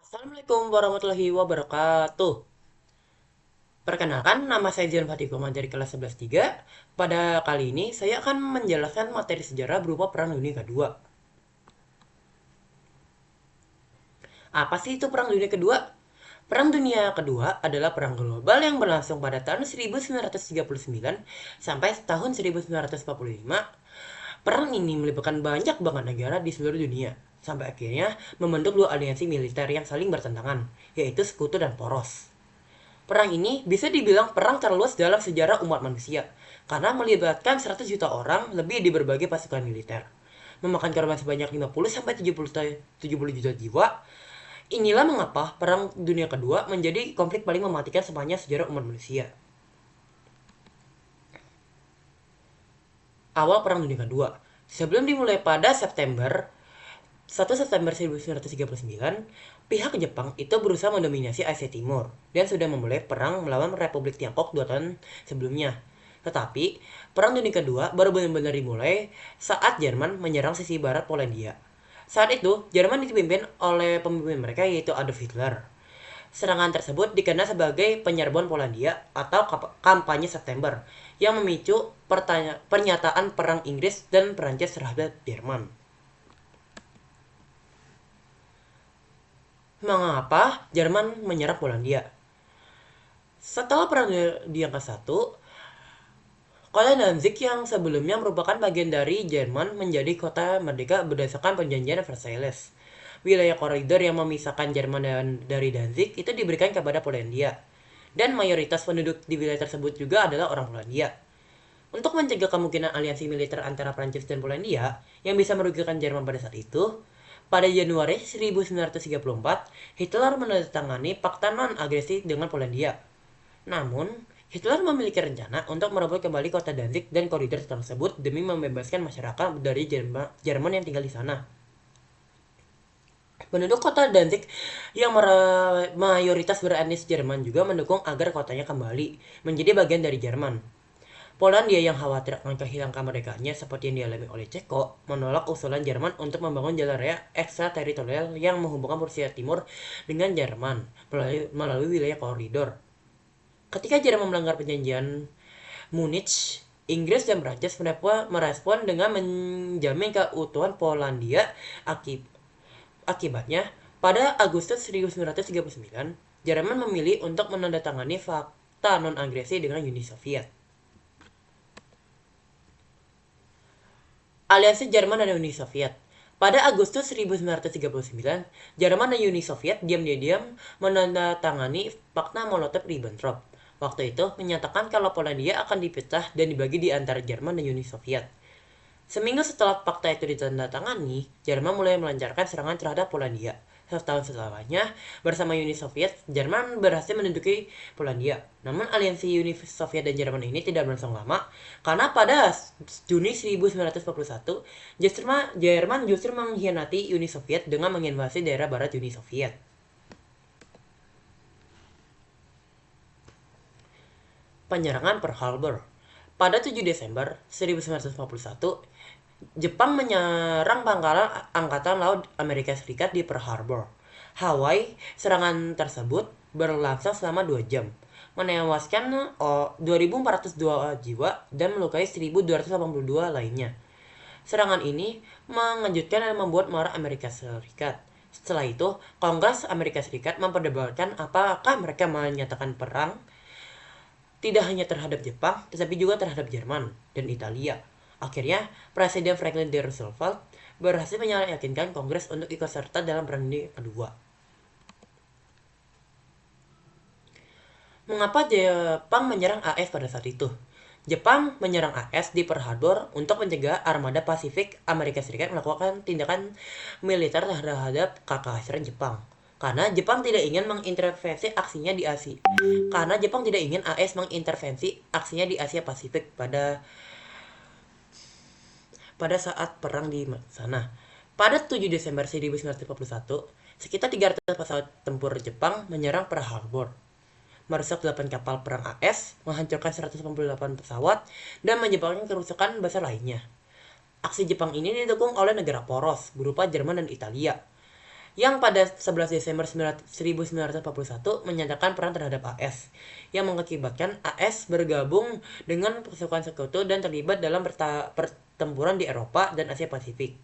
Assalamualaikum warahmatullahi wabarakatuh. Perkenalkan, nama saya Zion Fatiko dari kelas 11-3. Pada kali ini, saya akan menjelaskan materi sejarah berupa Perang Dunia Kedua. Apa sih itu Perang Dunia Kedua? Perang Dunia Kedua adalah perang global yang berlangsung pada tahun 1939 sampai tahun 1945. Perang ini melibatkan banyak banget negara di seluruh dunia, sampai akhirnya membentuk dua aliansi militer yang saling bertentangan, yaitu Sekutu dan Poros. Perang ini bisa dibilang perang terluas dalam sejarah umat manusia, karena melibatkan 100 juta orang lebih di berbagai pasukan militer. Memakan korban sebanyak 50-70 juta jiwa. Inilah mengapa Perang Dunia Kedua menjadi konflik paling mematikan sepanjang sejarah umat manusia. Awal Perang Dunia Kedua. Sebelum dimulai pada September 1 September 1939, pihak Jepang itu berusaha mendominasi Asia Timur dan sudah memulai perang melawan Republik Tiongkok 2 tahun sebelumnya. Tetapi, Perang Dunia Kedua baru benar-benar dimulai saat Jerman menyerang sisi barat Polandia. Saat itu, Jerman dipimpin oleh pemimpin mereka yaitu Adolf Hitler. Serangan tersebut dikenal sebagai penyerbuan Polandia atau kampanye September yang memicu pernyataan perang Inggris dan Perancis terhadap Jerman. Mengapa Jerman menyerang Polandia? Setelah Perang Dunia ke-1, kota Danzig yang sebelumnya merupakan bagian dari Jerman menjadi kota merdeka berdasarkan perjanjian Versailles. Wilayah koridor yang memisahkan Jerman dari Danzig itu diberikan kepada Polandia. Dan mayoritas penduduk di wilayah tersebut juga adalah orang Polandia. Untuk mencegah kemungkinan aliansi militer antara Prancis dan Polandia yang bisa merugikan Jerman pada saat itu, pada Januari 1934, Hitler menandatangani Fakta Non-Agresi dengan Polandia. Namun, Hitler memiliki rencana untuk merebut kembali kota Danzig dan koridor tersebut demi membebaskan masyarakat dari Jerman yang tinggal di sana. Penduduk kota Danzig yang mayoritas beretnis Jerman juga mendukung agar kotanya kembali menjadi bagian dari Jerman. Polandia yang khawatir akan kehilangan kemerdekaannya seperti yang dialami oleh Ceko, menolak usulan Jerman untuk membangun jalan raya ekstrateritorial yang menghubungkan Prussia Timur dengan Jerman melalui wilayah koridor. Ketika Jerman melanggar perjanjian Munich, Inggris dan Prancis merespon dengan menjamin keutuhan Polandia. Akibatnya, pada Agustus 1939, Jerman memilih untuk menandatangani Fakta Non-Agresi dengan Uni Soviet. Aliansi Jerman dan Uni Soviet. Pada Agustus 1939, Jerman dan Uni Soviet diam-diam menandatangani Fakta Molotov-Ribbentrop. Waktu itu menyatakan kalau Polandia akan dipecah dan dibagi di antara Jerman dan Uni Soviet. Seminggu setelah fakta itu ditandatangani, Jerman mulai melancarkan serangan terhadap Polandia. Setahun setelahnya, bersama Uni Soviet, Jerman berhasil menduduki Polandia. Namun aliansi Uni Soviet dan Jerman ini tidak berlangsung lama, karena pada Juni 1941, Jerman justru mengkhianati Uni Soviet dengan menginvasi daerah barat Uni Soviet. Penyerangan Pearl Harbor. Pada 7 Desember 1941, Jepang menyerang pangkalan Angkatan Laut Amerika Serikat di Pearl Harbor, Hawaii. Serangan tersebut berlangsung selama 2 jam, menewaskan 2.402 jiwa dan melukai 1.282 lainnya. Serangan ini mengejutkan dan membuat marah Amerika Serikat. Setelah itu, Kongres Amerika Serikat memperdebatkan apakah mereka menyatakan perang tidak hanya terhadap Jepang, tetapi juga terhadap Jerman dan Italia. Akhirnya, Presiden Franklin D. Roosevelt berhasil meyakinkan Kongres untuk ikut serta dalam Perang Dunia Kedua. Mengapa Jepang menyerang AS pada saat itu? Jepang menyerang AS di Pearl Harbor untuk mencegah armada Pasifik Amerika Serikat melakukan tindakan militer terhadap kekaisaran Jepang. Karena Jepang tidak ingin mengintervensi aksinya di Asia. Karena Jepang tidak ingin AS mengintervensi aksinya di Asia Pasifik pada saat perang di sana. Pada 7 Desember 1941, sekitar 300 pesawat tempur Jepang menyerang Pearl Harbor, merusak 8 kapal perang AS, menghancurkan 188 pesawat, dan menyebabkan kerusakan besar lainnya. Aksi Jepang ini didukung oleh negara poros berupa Jerman dan Italia, yang pada 11 Desember 1941 menyatakan perang terhadap AS, yang mengakibatkan AS bergabung dengan pasukan sekutu dan terlibat dalam pertempuran di Eropa dan Asia Pasifik.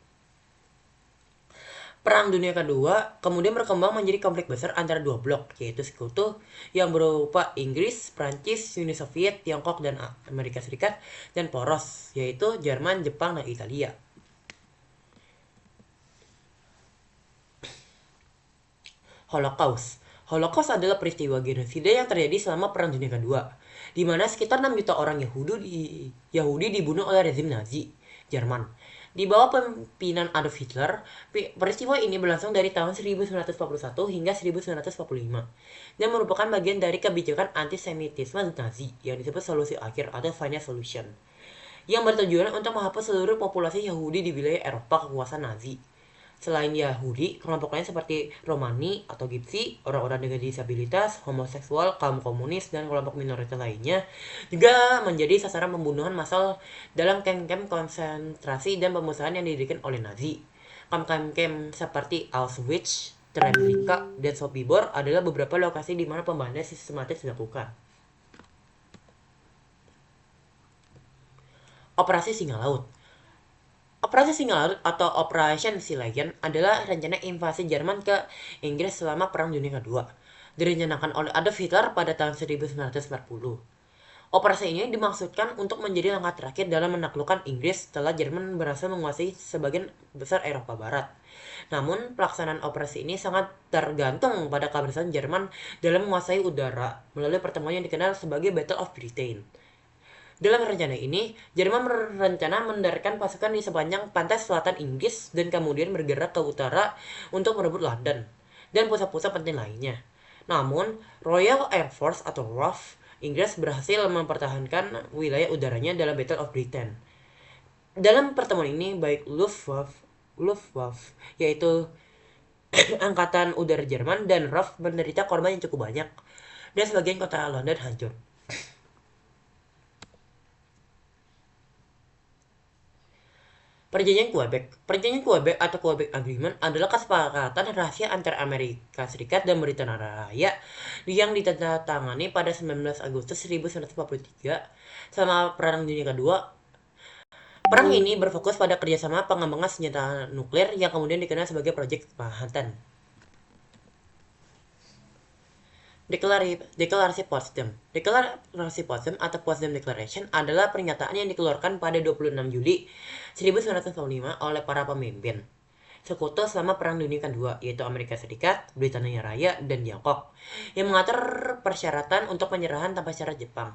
Perang Dunia Kedua kemudian berkembang menjadi konflik besar antara dua blok, yaitu sekutu yang berupa Inggris, Prancis, Uni Soviet, Tiongkok, dan Amerika Serikat, dan poros, yaitu Jerman, Jepang, dan Italia. Holocaust. Holocaust adalah peristiwa genosida yang terjadi selama Perang Dunia Kedua, di mana sekitar 6 juta orang Yahudi dibunuh oleh rezim Nazi Jerman. Di bawah pimpinan Adolf Hitler, peristiwa ini berlangsung dari tahun 1941 hingga 1945 dan merupakan bagian dari kebijakan antisemitisme Nazi yang disebut solusi akhir atau final solution, yang bertujuan untuk menghapus seluruh populasi Yahudi di wilayah Eropa kekuasaan Nazi. Selain Yahudi, kelompok lain seperti Romani atau Gypsy, orang-orang dengan disabilitas, homoseksual, kaum komunis, dan kelompok minoritas lainnya juga menjadi sasaran pembunuhan massal dalam kamp-kamp konsentrasi dan pemusnahan yang didirikan oleh Nazi. Kamp-kamp seperti Auschwitz, Treblinka, dan Sobibor adalah beberapa lokasi di mana pembunuhan sistematis dilakukan. Operasi Singa Laut. Operasi Singa Laut atau Operation Sea Lion adalah rencana invasi Jerman ke Inggris selama Perang Dunia Kedua, direncanakan oleh Adolf Hitler pada tahun 1940. Operasi ini dimaksudkan untuk menjadi langkah terakhir dalam menaklukkan Inggris setelah Jerman berhasil menguasai sebagian besar Eropa Barat. Namun, pelaksanaan operasi ini sangat tergantung pada keberhasilan Jerman dalam menguasai udara melalui pertemuan yang dikenal sebagai Battle of Britain. Dalam rencana ini, Jerman berencana mendaratkan pasukan di sepanjang pantai selatan Inggris dan kemudian bergerak ke utara untuk merebut London dan pusat-pusat penting lainnya. Namun, Royal Air Force atau RAF Inggris berhasil mempertahankan wilayah udaranya dalam Battle of Britain. Dalam pertemuan ini, baik Luftwaffe yaitu Angkatan Udara Jerman dan RAF menderita korban yang cukup banyak, dan sebagian kota London hancur. Perjanjian Quebec atau Quebec Agreement adalah kesepakatan rahasia antara Amerika Serikat dan Britania Raya yang ditandatangani pada 19 Agustus 1943 selama Perang Dunia Kedua. Perang ini berfokus pada kerjasama pengembangan senjata nuklir yang kemudian dikenal sebagai Proyek Manhattan. Deklarasi Potsdam. Deklarasi Potsdam atau Potsdam Declaration adalah pernyataan yang dikeluarkan pada 26 Juli 1945 oleh para pemimpin sekutu selama Perang Dunia Kedua, yaitu Amerika Serikat, Britania Raya, dan Tiongkok, yang mengatur persyaratan untuk penyerahan tanpa syarat Jepang.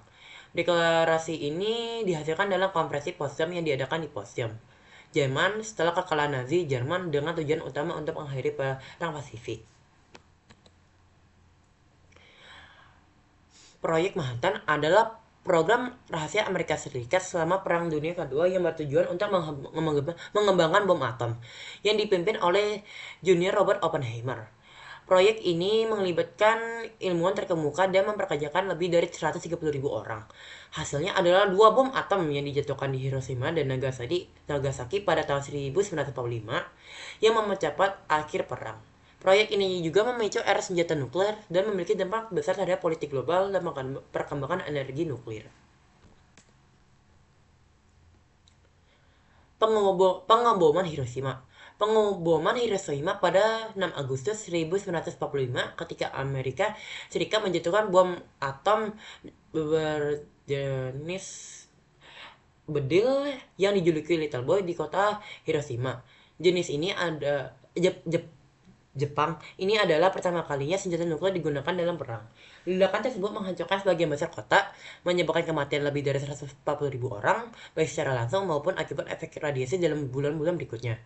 Deklarasi ini dihasilkan dalam konferensi Potsdam yang diadakan di Potsdam, Jerman setelah kekalahan Nazi Jerman dengan tujuan utama untuk mengakhiri Perang Pasifik. Proyek Manhattan adalah program rahasia Amerika Serikat selama Perang Dunia Kedua yang bertujuan untuk mengembangkan bom atom yang dipimpin oleh Junior Robert Oppenheimer. Proyek ini melibatkan ilmuwan terkemuka dan memperkerjakan lebih dari 130.000 orang. Hasilnya adalah 2 bom atom yang dijatuhkan di Hiroshima dan Nagasaki pada tahun 1945 yang mempercepat akhir perang. Proyek ini juga memicu era senjata nuklir dan memiliki dampak besar terhadap politik global dan perkembangan energi nuklir. Pengeboman Hiroshima. Pengeboman Hiroshima pada 6 Agustus 1945 ketika Amerika Serikat menjatuhkan bom atom berjenis bedil yang dijuluki Little Boy di kota Hiroshima. Jenis ini ada Jepang ini adalah pertama kalinya senjata nuklir digunakan dalam perang. Ledakan tersebut menghancurkan sebagian besar kota, menyebabkan kematian lebih dari 140.000 orang, baik secara langsung maupun akibat efek radiasi dalam bulan-bulan berikutnya.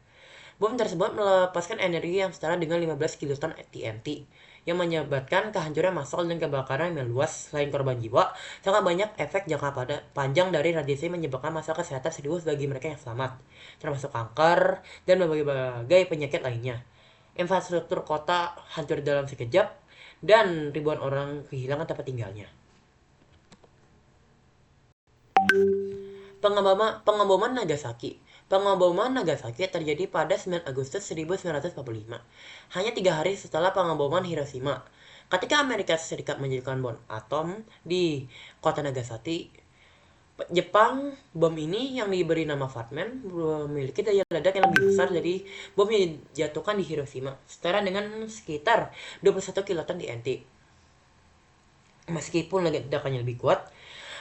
Bom tersebut melepaskan energi yang setara dengan 15 kiloton TNT, yang menyebabkan kehancuran massal dan kebakaran yang meluas. Selain korban jiwa, sangat banyak efek jangka panjang dari radiasi menyebabkan masalah kesehatan serius bagi mereka yang selamat, termasuk kanker dan berbagai penyakit lainnya. Infrastruktur kota hancur dalam sekejap, dan ribuan orang kehilangan tempat tinggalnya. Pengeboman Nagasaki. Pengeboman Nagasaki terjadi pada 9 Agustus 1945, hanya 3 hari setelah pengeboman Hiroshima. Ketika Amerika Serikat menjadikan bom atom di kota Nagasaki, Jepang, bom ini yang diberi nama Fatman memiliki daya ledak yang lebih besar dari bom yang dijatuhkan di Hiroshima, setara dengan sekitar 21 kiloton TNT. Meskipun ledakannya lebih kuat,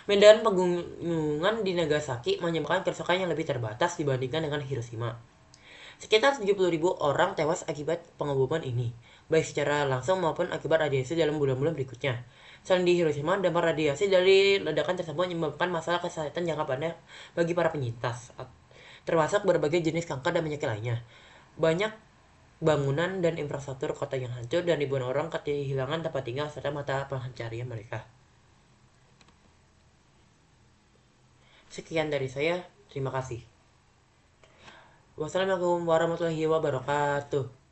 medan pegunungan di Nagasaki menyebabkan kerusakan yang lebih terbatas dibandingkan dengan Hiroshima. Sekitar 70.000 orang tewas akibat pengeboman ini, baik secara langsung maupun akibat radiasi dalam bulan-bulan berikutnya. Selain di Hiroshima, dampak radiasi dari ledakan tersebut menyebabkan masalah kesehatan jangka pendek bagi para penyintas, termasuk berbagai jenis kanker dan penyakit lainnya. Banyak bangunan dan infrastruktur kota yang hancur dan ribuan orang kehilangan tempat tinggal serta mata pencaharian mereka. Sekian dari saya, terima kasih. Wassalamualaikum warahmatullahi wabarakatuh.